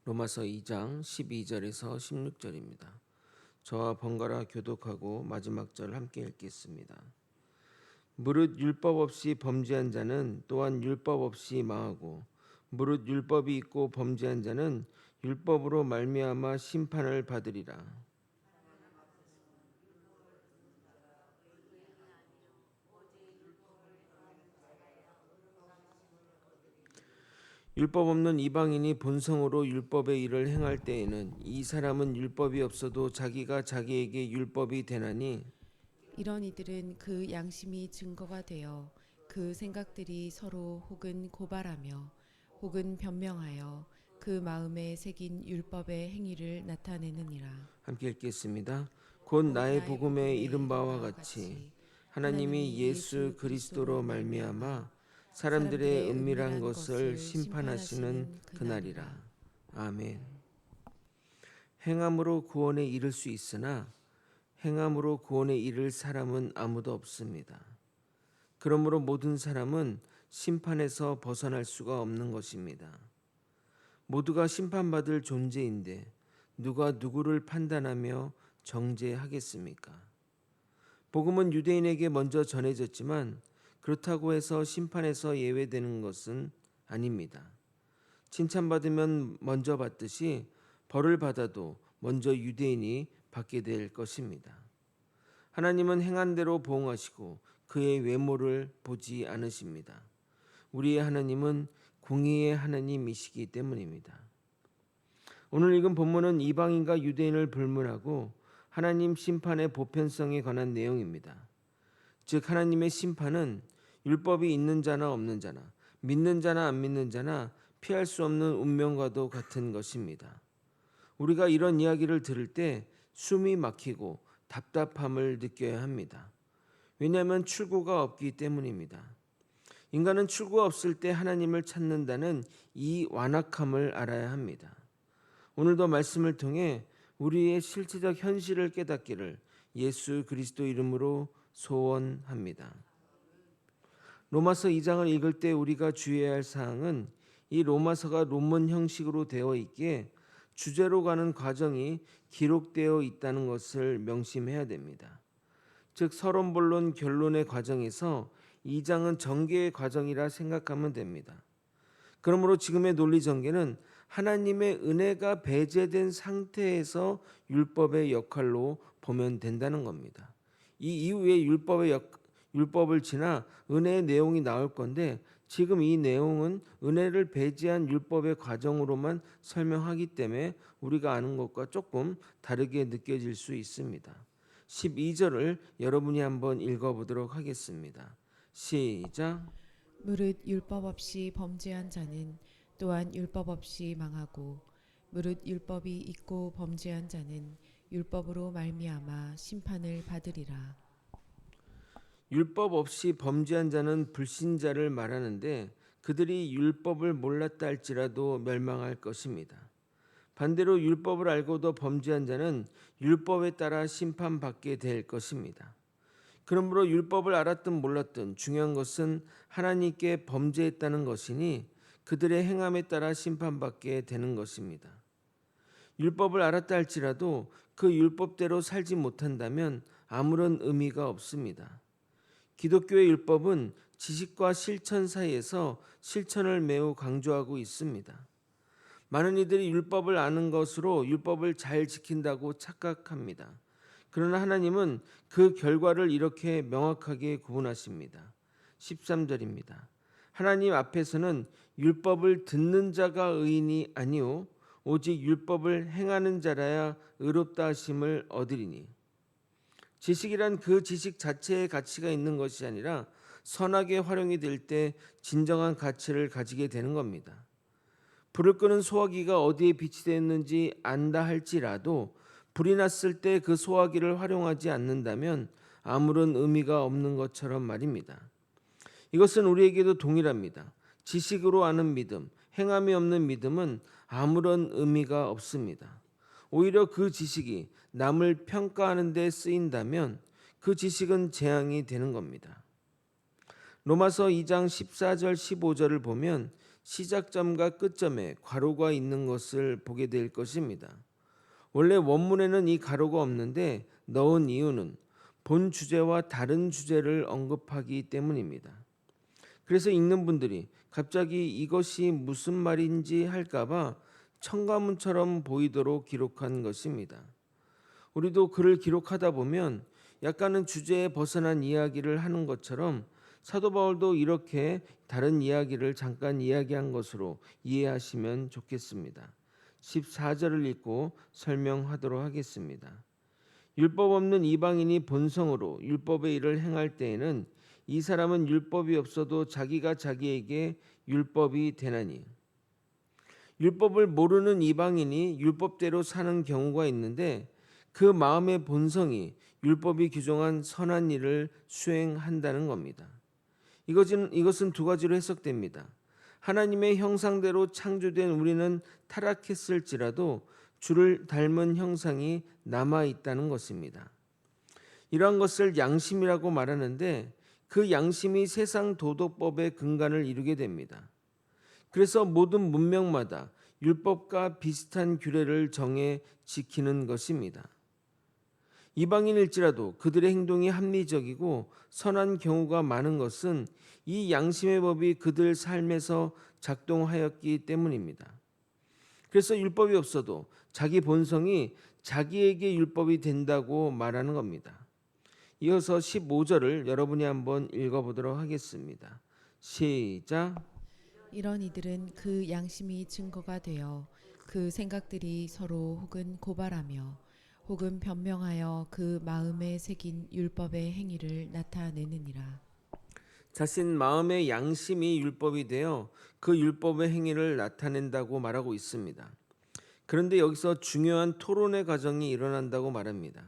로마서 2장 12절에서 16절입니다. 저와 번갈아 교독하고 마지막 절 함께 읽겠습니다. 무릇 율법 없이 범죄한 자는 또한 율법 없이 망하고 무릇 율법이 있고 범죄한 자는 율법으로 말미암아 심판을 받으리라. 율법 없는 이방인이 본성으로 율법의 일을 행할 때에는 이 사람은 율법이 없어도 자기가 자기에게 율법이 되나니 이런 이들은 그 양심이 증거가 되어 그 생각들이 서로 혹은 고발하며 혹은 변명하여 그 마음에 새긴 율법의 행위를 나타내느니라. 함께 읽겠습니다. 곧 곧 나의 나의 복음에 복음에 이른 이른 바와 바와 같이 같이 하나님이 하나님이 예수 예수 그리스도로 그리스도로 말미암아 말미암아 사람들의 사람들의 은밀한 은밀한 것을 것을 심판하시는 심판하시는 그날이라. 그날이라. 아멘. 행함으로 구원에 이를 수 있으나 행함으로 구원에 이를 사람은 아무도 없습니다. 그러므로 모든 사람은 심판에서 벗어날 수가 없는 것입니다. 모두가 심판받을 존재인데 누가 누구를 판단하며 정죄하겠습니까? 복음은 유대인에게 먼저 전해졌지만 그렇다고 해서 심판에서 예외되는 것은 아닙니다. 칭찬받으면 먼저 받듯이 벌을 받아도 먼저 유대인이 받게 될 것입니다. 하나님은 행한 대로 보응하시고 그의 외모를 보지 않으십니다. 우리의 하나님은 공의의 하나님이시기 때문입니다. 오늘 읽은 본문은 이방인과 유대인을 불문하고 하나님 심판의 보편성에 관한 내용입니다. 즉 하나님의 심판은 율법이 있는 자나 없는 자나 믿는 자나 안 믿는 자나 피할 수 없는 운명과도 같은 것입니다. 우리가 이런 이야기를 들을 때 숨이 막히고 답답함을 느껴야 합니다. 왜냐하면 출구가 없기 때문입니다. 인간은 출구가 없을 때 하나님을 찾는다는 이 완악함을 알아야 합니다. 오늘도 말씀을 통해 우리의 실체적 현실을 깨닫기를 예수 그리스도 이름으로 소원합니다. 로마서 2장을 읽을 때 우리가 주의해야 할 사항은 이 로마서가 논문 형식으로 되어 있기에 주제로 가는 과정이 기록되어 있다는 것을 명심해야 됩니다. 즉 서론 본론 결론의 과정에서 2장은 전개의 과정이라 생각하면 됩니다. 그러므로 지금의 논리 전개는 하나님의 은혜가 배제된 상태에서 율법의 역할로 보면 된다는 겁니다. 이 이후에 율법을 지나 은혜의 내용이 나올 건데 지금 이 내용은 은혜를 배제한 율법의 과정으로만 설명하기 때문에 우리가 아는 것과 조금 다르게 느껴질 수 있습니다. 12절을 여러분이 한번 읽어보도록 하겠습니다. 시작. 무릇 율법 없이 범죄한 자는 또한 율법 없이 망하고 무릇 율법이 있고 범죄한 자는 율법으로 말미암아 심판을 받으리라. 율법 없이 범죄한 자는 불신자를 말하는데 그들이 율법을 몰랐다 할지라도 멸망할 것입니다. 반대로 율법을 알고도 범죄한 자는 율법에 따라 심판받게 될 것입니다. 그러므로 율법을 알았든 몰랐든 중요한 것은 하나님께 범죄했다는 것이니 그들의 행함에 따라 심판받게 되는 것입니다. 율법을 알았다 할지라도 그 율법대로 살지 못한다면 아무런 의미가 없습니다. 기독교의 율법은 지식과 실천 사이에서 실천을 매우 강조하고 있습니다. 많은 이들이 율법을 아는 것으로 율법을 잘 지킨다고 착각합니다. 그러나 하나님은 그 결과를 이렇게 명확하게 구분하십니다. 13절입니다. 하나님 앞에서는 율법을 듣는 자가 의인이 아니요 오직 율법을 행하는 자라야 의롭다 하심을 얻으리니. 지식이란 그 지식 자체의 가치가 있는 것이 아니라 선하게 활용이 될 때 진정한 가치를 가지게 되는 겁니다. 불을 끄는 소화기가 어디에 비치되어 있는지 안다 할지라도 불이 났을 때 그 소화기를 활용하지 않는다면 아무런 의미가 없는 것처럼 말입니다. 이것은 우리에게도 동일합니다. 지식으로 아는 믿음, 행함이 없는 믿음은 아무런 의미가 없습니다. 오히려 그 지식이 남을 평가하는 데 쓰인다면 그 지식은 재앙이 되는 겁니다. 로마서 2장 14절 15절을 보면 시작점과 끝점에 괄호가 있는 것을 보게 될 것입니다. 원래 원문에는 이 괄호가 없는데 넣은 이유는 본 주제와 다른 주제를 언급하기 때문입니다. 그래서 읽는 분들이 갑자기 이것이 무슨 말인지 할까봐 첨가문처럼 보이도록 기록한 것입니다. 우리도 글을 기록하다 보면 약간은 주제에 벗어난 이야기를 하는 것처럼 사도 바울도 이렇게 다른 이야기를 잠깐 이야기한 것으로 이해하시면 좋겠습니다. 14절을 읽고 설명하도록 하겠습니다. 율법 없는 이방인이 본성으로 율법의 일을 행할 때에는 이 사람은 율법이 없어도 자기가 자기에게 율법이 되나니, 율법을 모르는 이방인이 율법대로 사는 경우가 있는데 그 마음의 본성이 율법이 규정한 선한 일을 수행한다는 겁니다. 이것은 두 가지로 해석됩니다. 하나님의 형상대로 창조된 우리는 타락했을지라도 주를 닮은 형상이 남아 있다는 것입니다. 이러한 것을 양심이라고 말하는데 그 양심이 세상 도덕법의 근간을 이루게 됩니다. 그래서 모든 문명마다 율법과 비슷한 규례를 정해 지키는 것입니다. 이방인일지라도 그들의 행동이 합리적이고 선한 경우가 많은 것은 이 양심의 법이 그들 삶에서 작동하였기 때문입니다. 그래서 율법이 없어도 자기 본성이 자기에게 율법이 된다고 말하는 겁니다. 이어서 15절을 여러분이 한번 읽어보도록 하겠습니다. 시작. 이런 이들은 그 양심이 증거가 되어 그 생각들이 서로 혹은 고발하며 혹은 변명하여 그 마음에 새긴 율법의 행위를 나타내느니라. 자신 마음의 양심이 율법이 되어 그 율법의 행위를 나타낸다고 말하고 있습니다. 그런데 여기서 중요한 토론의 과정이 일어난다고 말합니다.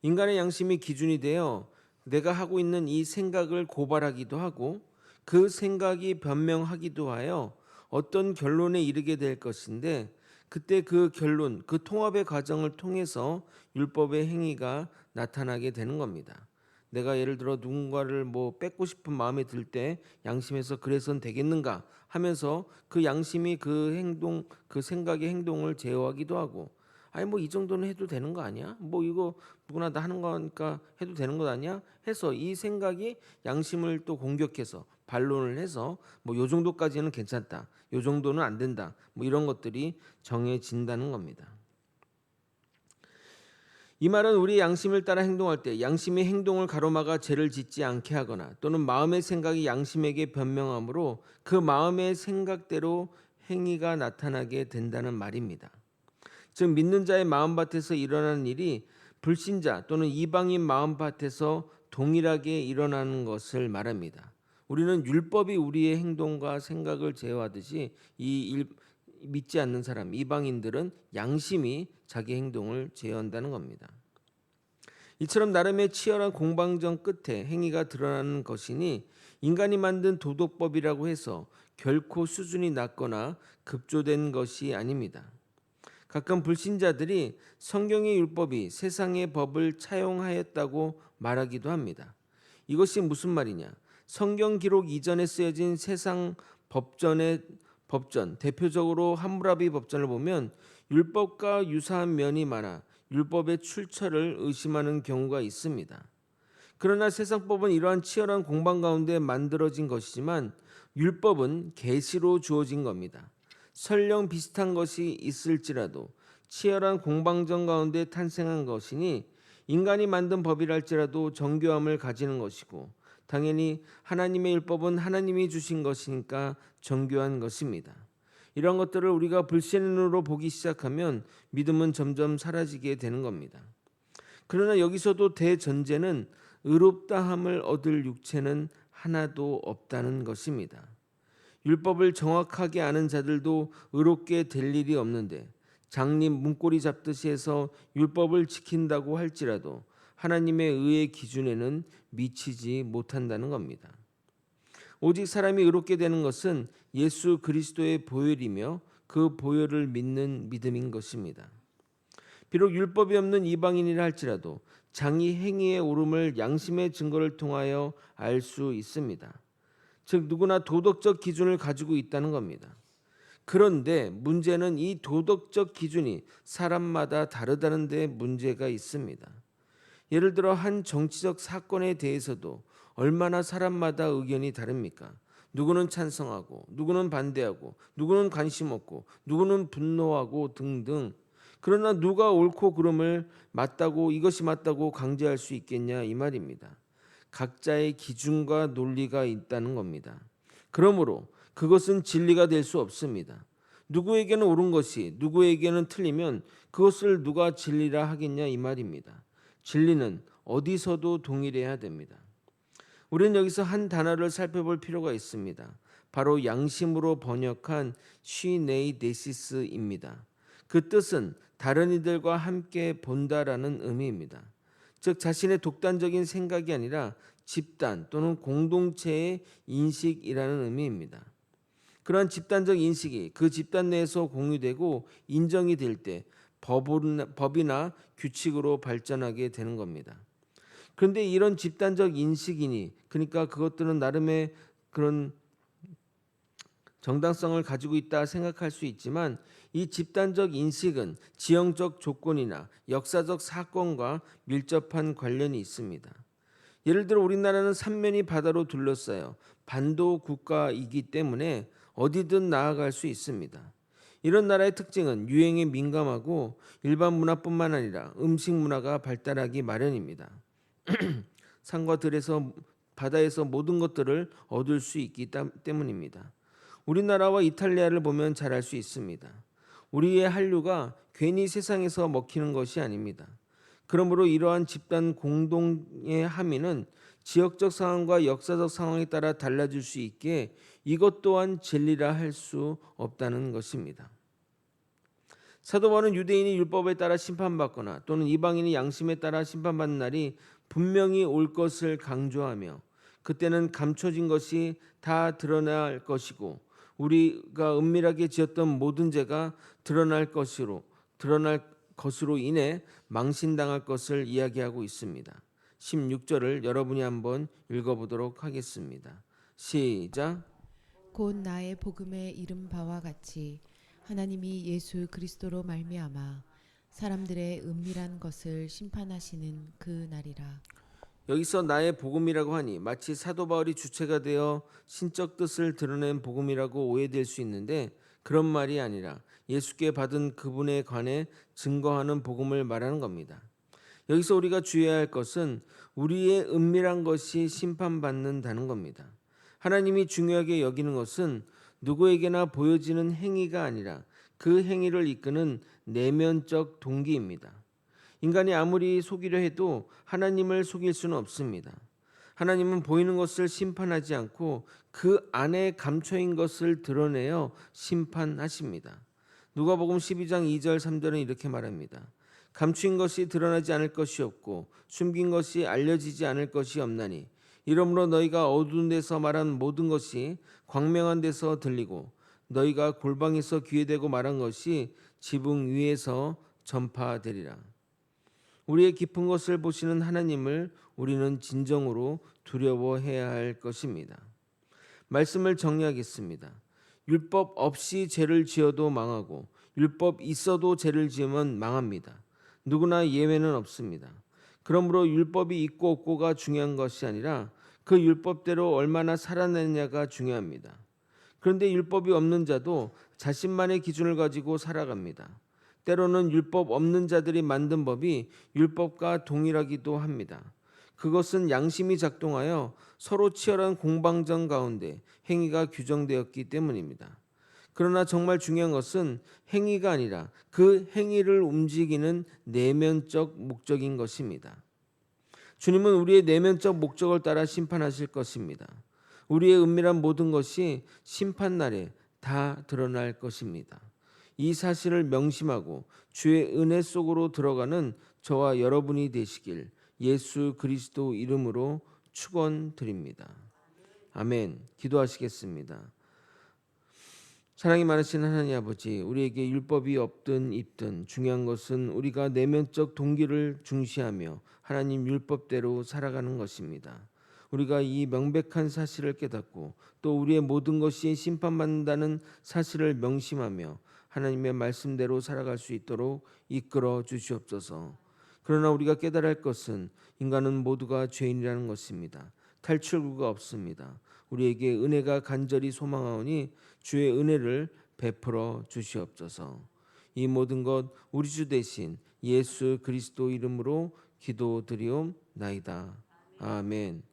인간의 양심이 기준이 되어 내가 하고 있는 이 생각을 고발하기도 하고 그 생각이 변명하기도 하여 어떤 결론에 이르게 될 것인데 그때 그 결론, 그 통합의 과정을 통해서 율법의 행위가 나타나게 되는 겁니다. 내가 예를 들어 누군가를 뺏고 싶은 마음이 들 때 양심에서 그래선 되겠는가 하면서 그 양심이 그 행동, 그 생각의 행동을 제어하기도 하고 아니 이 정도는 해도 되는 거 아니야? 이거 누구나 다 하는 거니까 해도 되는 것 아니야? 해서 이 생각이 양심을 또 공격해서 반론을 해서 요 정도까지는 괜찮다. 요 정도는 안 된다. 이런 것들이 정해진다는 겁니다. 이 말은 우리 양심을 따라 행동할 때 양심이 행동을 가로막아 죄를 짓지 않게 하거나 또는 마음의 생각이 양심에게 변명하므로 그 마음의 생각대로 행위가 나타나게 된다는 말입니다. 즉 믿는 자의 마음밭에서 일어나는 일이 불신자 또는 이방인 마음밭에서 동일하게 일어나는 것을 말합니다. 우리는 율법이 우리의 행동과 생각을 제어하듯이 믿지 않는 사람, 이방인들은 양심이 자기 행동을 제어한다는 겁니다. 이처럼 나름의 치열한 공방전 끝에 행위가 드러나는 것이니 인간이 만든 도덕법이라고 해서 결코 수준이 낮거나 급조된 것이 아닙니다. 가끔 불신자들이 성경의 율법이 세상의 법을 차용하였다고 말하기도 합니다. 이것이 무슨 말이냐? 성경 기록 이전에 쓰여진 세상 법전, 대표적으로 함무라비 법전을 보면 율법과 유사한 면이 많아 율법의 출처를 의심하는 경우가 있습니다. 그러나 세상법은 이러한 치열한 공방 가운데 만들어진 것이지만 율법은 계시로 주어진 겁니다. 설령 비슷한 것이 있을지라도 치열한 공방전 가운데 탄생한 것이니 인간이 만든 법이랄지라도 정교함을 가지는 것이고 당연히 하나님의 율법은 하나님이 주신 것이니까 정교한 것입니다. 이런 것들을 우리가 불신으로 보기 시작하면 믿음은 점점 사라지게 되는 겁니다. 그러나 여기서도 대전제는 의롭다함을 얻을 육체는 하나도 없다는 것입니다. 율법을 정확하게 아는 자들도 의롭게 될 일이 없는데 장님 문고리 잡듯이 해서 율법을 지킨다고 할지라도 하나님의 의의 기준에는 미치지 못한다는 겁니다. 오직 사람이 의롭게 되는 것은 예수 그리스도의 보혈이며 그 보혈을 믿는 믿음인 것입니다. 비록 율법이 없는 이방인이라 할지라도 장이 행위의 옳음을 양심의 증거를 통하여 알 수 있습니다. 즉 누구나 도덕적 기준을 가지고 있다는 겁니다. 그런데 문제는 이 도덕적 기준이 사람마다 다르다는 데 문제가 있습니다. 예를 들어 한 정치적 사건에 대해서도 얼마나 사람마다 의견이 다릅니까? 누구는 찬성하고, 누구는 반대하고, 누구는 관심 없고, 누구는 분노하고 등등. 그러나 누가 옳고 그름을 맞다고 이것이 맞다고 강제할 수 있겠냐 이 말입니다. 각자의 기준과 논리가 있다는 겁니다. 그러므로 그것은 진리가 될 수 없습니다. 누구에게는 옳은 것이 누구에게는 틀리면 그것을 누가 진리라 하겠냐 이 말입니다. 진리는 어디서도 동일해야 됩니다. 우리는 여기서 한 단어를 살펴볼 필요가 있습니다. 바로 양심으로 번역한 시네이데시스입니다. 그 뜻은 다른 이들과 함께 본다라는 의미입니다. 즉 자신의 독단적인 생각이 아니라 집단 또는 공동체의 인식이라는 의미입니다. 그러한 집단적 인식이 그 집단 내에서 공유되고 인정이 될 때 법이나 규칙으로 발전하게 되는 겁니다. 그런데 이런 집단적 인식이니 그러니까 그것들은 나름의 그런 정당성을 가지고 있다 생각할 수 있지만 이 집단적 인식은 지형적 조건이나 역사적 사건과 밀접한 관련이 있습니다. 예를 들어 우리나라는 삼면이 바다로 둘러싸여 반도 국가이기 때문에 어디든 나아갈 수 있습니다. 이런 나라의 특징은 유행에 민감하고 일반 문화뿐만 아니라 음식 문화가 발달하기 마련입니다. 산과 들에서 바다에서 모든 것들을 얻을 수 있기 때문입니다. 우리나라와 이탈리아를 보면 잘 알 수 있습니다. 우리의 한류가 괜히 세상에서 먹히는 것이 아닙니다. 그러므로 이러한 집단 공동의 함의는 지역적 상황과 역사적 상황에 따라 달라질 수 있기에 이것 또한 진리라 할 수 없다는 것입니다. 사도 바울은 유대인이 율법에 따라 심판받거나 또는 이방인이 양심에 따라 심판받는 날이 분명히 올 것을 강조하며 그때는 감춰진 것이 다 드러날 것이고 우리가 은밀하게 지었던 모든 죄가 드러날 것으로 인해 망신당할 것을 이야기하고 있습니다. 16절을 여러분이 한번 읽어보도록 하겠습니다. 시작. 곧 나의 복음에 이른 바와 같이 하나님이 예수 그리스도로 말미암아 사람들의 은밀한 것을 심판하시는 그 날이라. 여기서 나의 복음이라고 하니 마치 사도 바울이 주체가 되어 신적 뜻을 드러낸 복음이라고 오해될 수 있는데 그런 말이 아니라 예수께 받은 그분에 관해 증거하는 복음을 말하는 겁니다. 여기서 우리가 주의해야 할 것은 우리의 은밀한 것이 심판받는다는 겁니다. 하나님이 중요하게 여기는 것은 누구에게나 보여지는 행위가 아니라 그 행위를 이끄는 내면적 동기입니다. 인간이 아무리 속이려 해도 하나님을 속일 수는 없습니다. 하나님은 보이는 것을 심판하지 않고 그 안에 감춰인 것을 드러내어 심판하십니다. 누가복음 12장 2절 3절은 이렇게 말합니다. 감추인 것이 드러나지 않을 것이 없고 숨긴 것이 알려지지 않을 것이 없나니 이러므로 너희가 어두운 데서 말한 모든 것이 광명한 데서 들리고 너희가 골방에서 귀에 대고 말한 것이 지붕 위에서 전파되리라. 우리의 깊은 것을 보시는 하나님을 우리는 진정으로 두려워해야 할 것입니다. 말씀을 정리하겠습니다. 율법 없이 죄를 지어도 망하고 율법 있어도 죄를 지으면 망합니다. 누구나 예외는 없습니다. 그러므로 율법이 있고 없고가 중요한 것이 아니라 그 율법대로 얼마나 살아내느냐가 중요합니다. 그런데 율법이 없는 자도 자신만의 기준을 가지고 살아갑니다. 때로는 율법 없는 자들이 만든 법이 율법과 동일하기도 합니다. 그것은 양심이 작동하여 서로 치열한 공방전 가운데 행위가 규정되었기 때문입니다. 그러나 정말 중요한 것은 행위가 아니라 그 행위를 움직이는 내면적 목적인 것입니다. 주님은 우리의 내면적 목적을 따라 심판하실 것입니다. 우리의 은밀한 모든 것이 심판날에 다 드러날 것입니다. 이 사실을 명심하고 주의 은혜 속으로 들어가는 저와 여러분이 되시길 예수 그리스도 이름으로 축원드립니다. 아멘. 기도하시겠습니다. 사랑이 많으신 하나님 아버지, 우리에게 율법이 없든 있든 중요한 것은 우리가 내면적 동기를 중시하며 하나님 율법대로 살아가는 것입니다. 우리가 이 명백한 사실을 깨닫고 또 우리의 모든 것이 심판받는다는 사실을 명심하며 하나님의 말씀대로 살아갈 수 있도록 이끌어 주시옵소서. 그러나 우리가 깨달아야 할 것은 인간은 모두가 죄인이라는 것입니다. 탈출구가 없습니다. 우리에게 은혜가 간절히 소망하오니 주의 은혜를 베풀어 주시옵소서. 이 모든 것 우리 주 대신 예수 그리스도 이름으로 기도드리옵나이다. 아멘.